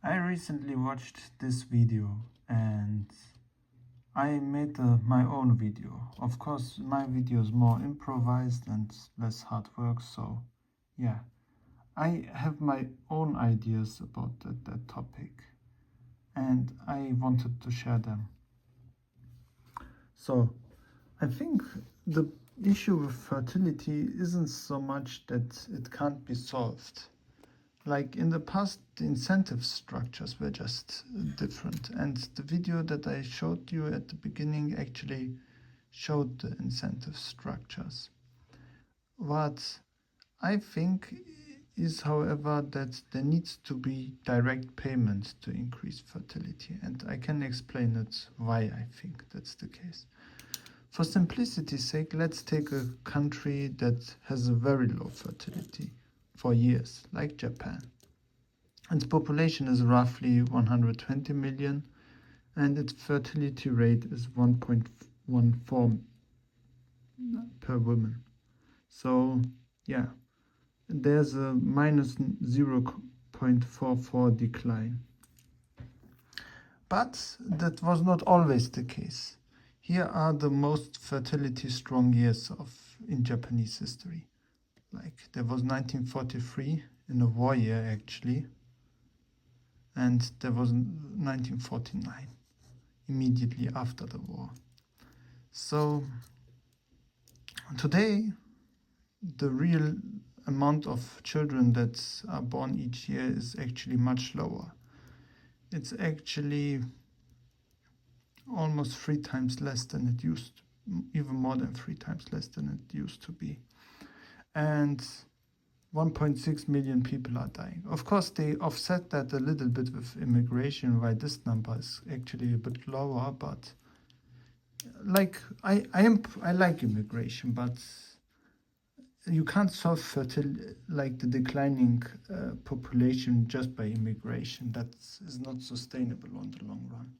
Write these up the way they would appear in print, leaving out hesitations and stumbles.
I recently watched this video and I made my own video. Of course, my video is more improvised and less hard work, so yeah. I have my own ideas about that topic and I wanted to share them. So, I think the issue with fertility isn't so much that it can't be solved. Like in the past, the incentive structures were just different, and the video that I showed you at the beginning actually showed the incentive structures. What I think is, however, that there needs to be direct payments to increase fertility, and I can explain it why I think that's the case. For simplicity's sake, let's take a country that has a very low fertility for years, like Japan. Its population is roughly 120 million and its fertility rate is 1.14 per woman. So, yeah, there's a minus 0.44 decline. But that was not always the case. Here are the most fertility strong years in Japanese history. Like there was 1943 in a war year actually, and there was 1949 immediately after the war. So today the real amount of children that are born each year is actually much lower. It's actually almost 3 times less than it used to, even more than 3 times less than it used to be. And 1.6 million people are dying. Of course, they offset that a little bit with immigration, why this number is actually a bit lower. But like I like immigration, but you can't solve the declining population just by immigration. That is not sustainable on the long run.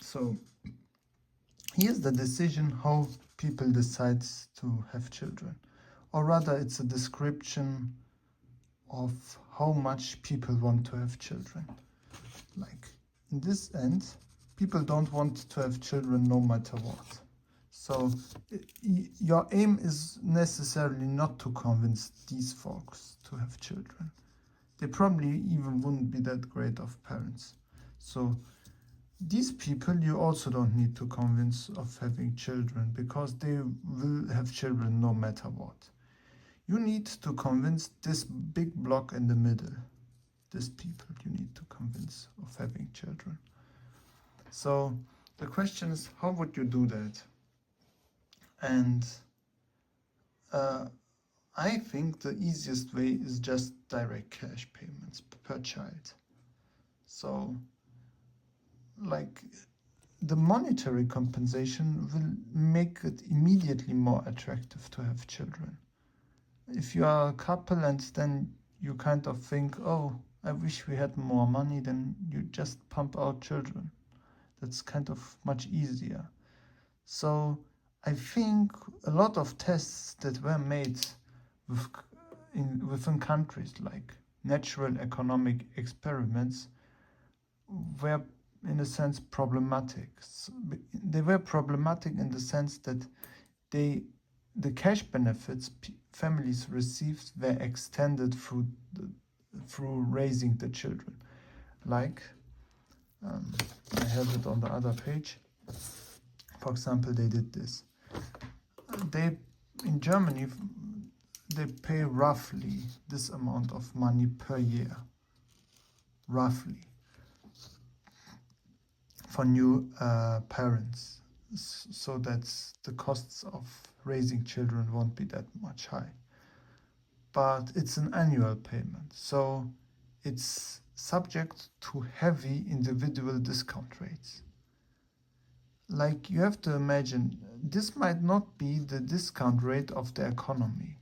So here's the decision how people decide to have children, or rather it's a description of how much people want to have children. Like in this end, people don't want to have children no matter what. So your aim is necessarily not to convince these folks to have children. They probably even wouldn't be that great of parents. So these people you also don't need to convince of having children, because they will have children no matter what. You need to convince this big block in the middle. These people you need to convince of having children. So the question is, how would you do that? And I think the easiest way is just direct cash payments per child. So like the monetary compensation will make it immediately more attractive to have children. If you are a couple and then you kind of think, oh, I wish we had more money, then you just pump out children. That's kind of much easier. So I think a lot of tests that were made within countries, like natural economic experiments, were in a sense problematic. So they were problematic in the sense that the cash benefits families received were extended through raising the children. Like I have it on the other page. For example, they did this. In Germany, they pay roughly this amount of money per year, roughly, for new parents, so that the costs of raising children won't be that much high. But it's an annual payment, so it's subject to heavy individual discount rates. Like you have to imagine, this might not be the discount rate of the economy.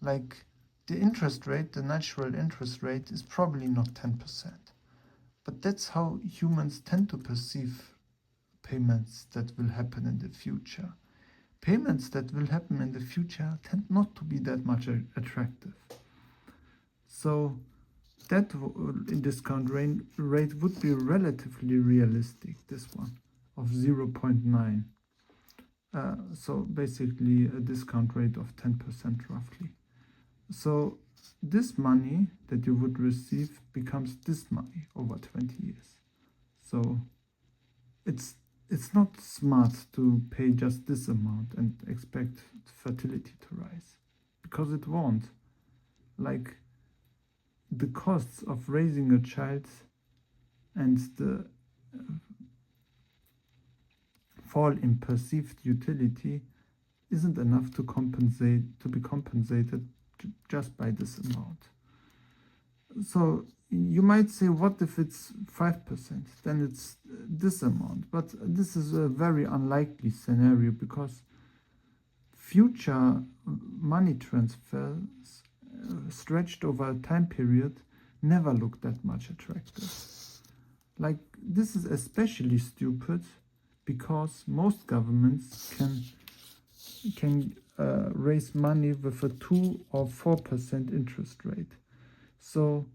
Like the interest rate, the natural interest rate is probably not 10%. But that's how humans tend to perceive payments that will happen in the future. Payments that will happen in the future tend not to be that much attractive. So that discount rate would be relatively realistic, this one, of 0.9. So basically a discount rate of 10% roughly. So this money that you would receive becomes this money over 20 years. So it's not smart to pay just this amount and expect fertility to rise, because it won't. Like, the costs of raising a child and the fall in perceived utility isn't enough to be compensated just by this amount. So you might say, what if it's 5%? Then it's this amount. But this is a very unlikely scenario, because future money transfers stretched over a time period never look that much attractive. Like, this is especially stupid because most governments can raise money with a 2 or 4% interest rate. So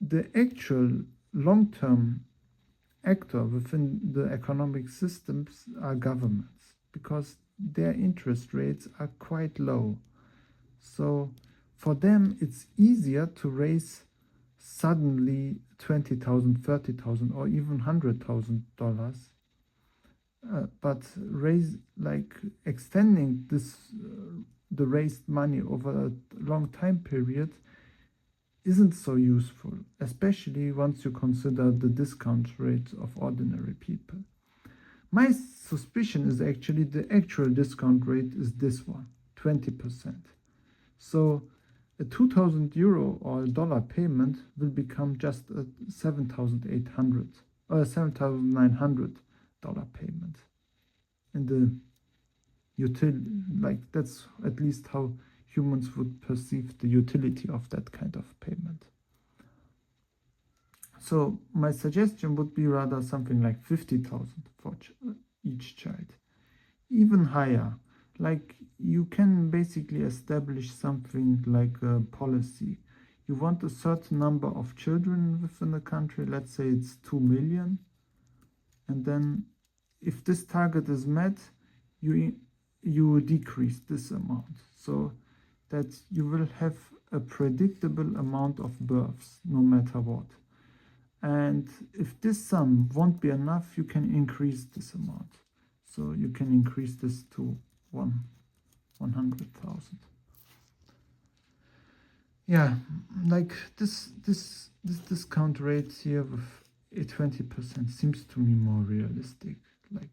the actual long-term actor within the economic systems are governments, because their interest rates are quite low. So for them, it's easier to raise suddenly $20,000, $30,000, or even $100,000. But extending this the raised money over a long time period isn't so useful, especially once you consider the discount rates of ordinary people. My suspicion is actually the actual discount rate is this one, 20%. So a 2,000 euro or $1 payment will become just a $7,800 or a $7,900 payment. And the that's at least how humans would perceive the utility of that kind of payment. So my suggestion would be rather something like 50,000 for each child, even higher. Like, you can basically establish something like a policy. You want a certain number of children within the country, let's say it's 2 million. And then if this target is met, you decrease this amount, so that you will have a predictable amount of births no matter what. And if this sum won't be enough, you can increase this amount. So you can increase this to 100,000. Yeah, like this discount rate here with a 20% seems to me more realistic. Like,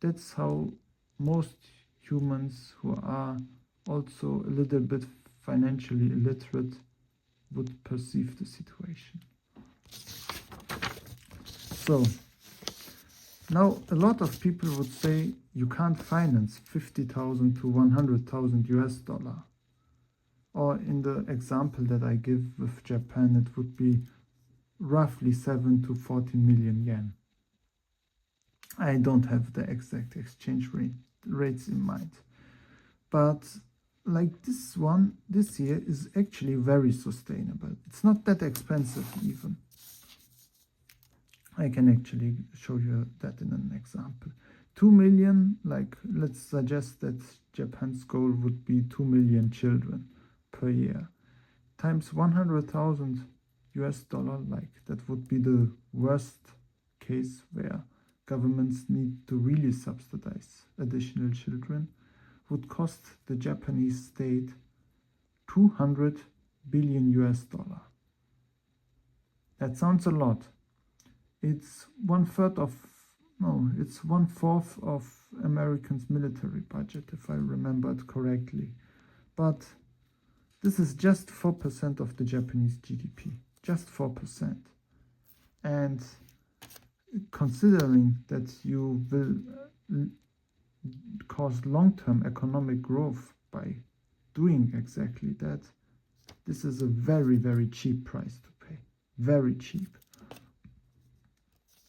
that's how most humans who are also a little bit financially illiterate would perceive the situation. So now a lot of people would say you can't finance 50,000 to 100,000 US dollar. Or in the example that I give with Japan, it would be roughly 7 to 14 million yen. I don't have the exact exchange rates in mind. But like this one, this year is actually very sustainable. It's not that expensive even. I can actually show you that in an example. 2 million, like, let's suggest that Japan's goal would be 2 million children per year, times 100,000 US dollar, like, that would be the worst case where governments need to really subsidize additional children, would cost the Japanese state 200 billion US dollar. That sounds a lot. It's 1/4 of Americans' military budget, if I remembered correctly. But this is just 4% of the Japanese GDP, just 4%. And considering that you will cause long-term economic growth by doing exactly that, this is a very, very cheap price to pay. Very cheap.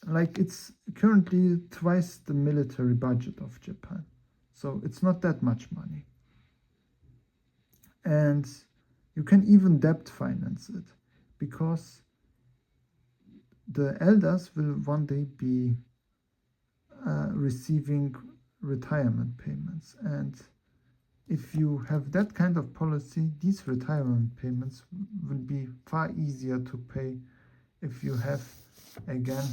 Like, it's currently twice the military budget of Japan. So it's not that much money. And you can even debt finance it, because the elders will one day be receiving retirement payments, and if you have that kind of policy, these retirement payments will be far easier to pay if you have again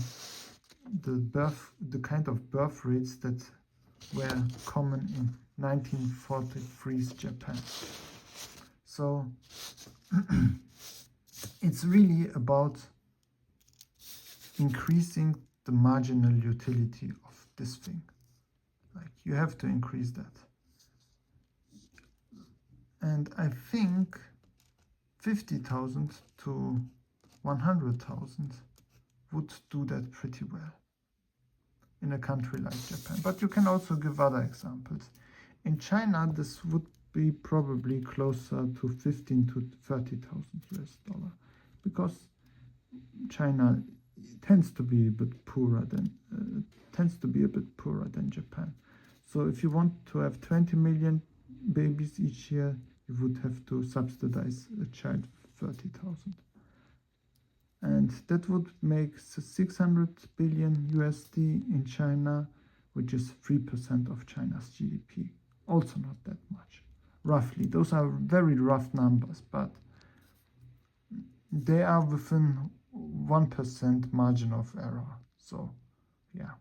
the kind of birth rates that were common in 1943's Japan. So it's really about increasing the marginal utility of this thing. Like, you have to increase that. And I think 50,000 to 100,000 would do that pretty well in a country like Japan. But you can also give other examples. In China, this would be probably closer to 15 to 30,000 US dollar, because China tends to be a bit poorer than Japan. So if you want to have 20 million babies each year, you would have to subsidize a child 30,000. And that would make 600 billion USD in China, which is 3% of China's GDP. Also not that much, roughly. Those are very rough numbers, but they are within 1% margin of error. So, yeah.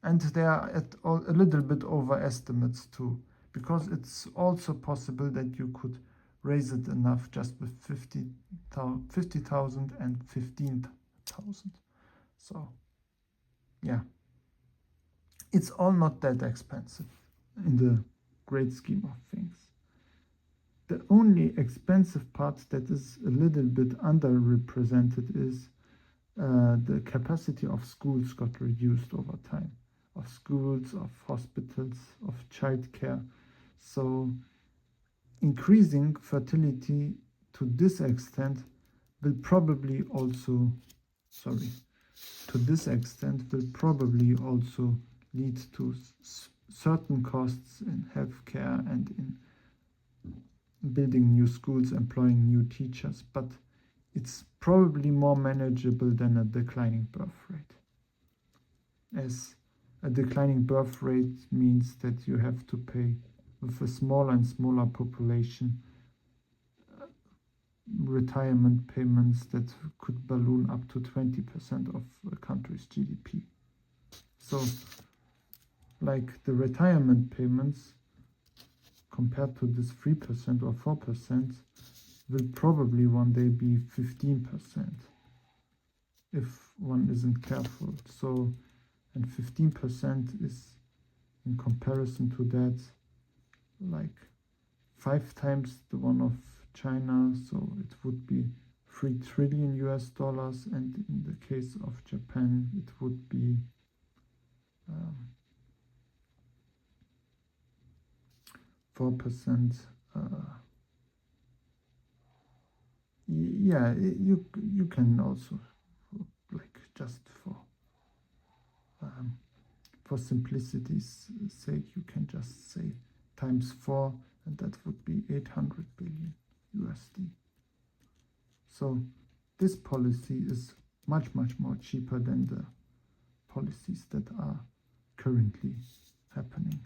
And they are a little bit overestimates too, because it's also possible that you could raise it enough just with 50,000 and 15,000. So, yeah. It's all not that expensive in the great scheme of things. The only expensive part that is a little bit underrepresented is the capacity of schools got reduced over time, of schools, of hospitals, of childcare. So increasing fertility to this extent will probably also, lead to certain costs in healthcare and in building new schools, employing new teachers, but it's probably more manageable than a declining birth rate. As a declining birth rate means that you have to pay, with a smaller and smaller population, retirement payments that could balloon up to 20% of a country's GDP. So, like, the retirement payments compared to this 3% or 4% will probably one day be 15% if one isn't careful. So, and 15% is, in comparison to that, like 5 times the one of China, so it would be 3 trillion US dollars, and in the case of Japan it would be 4%. Yeah, you can also, like, just for simplicity's sake, you can just say times 4, and that would be 800 billion USD. So this policy is much more cheaper than the policies that are currently happening.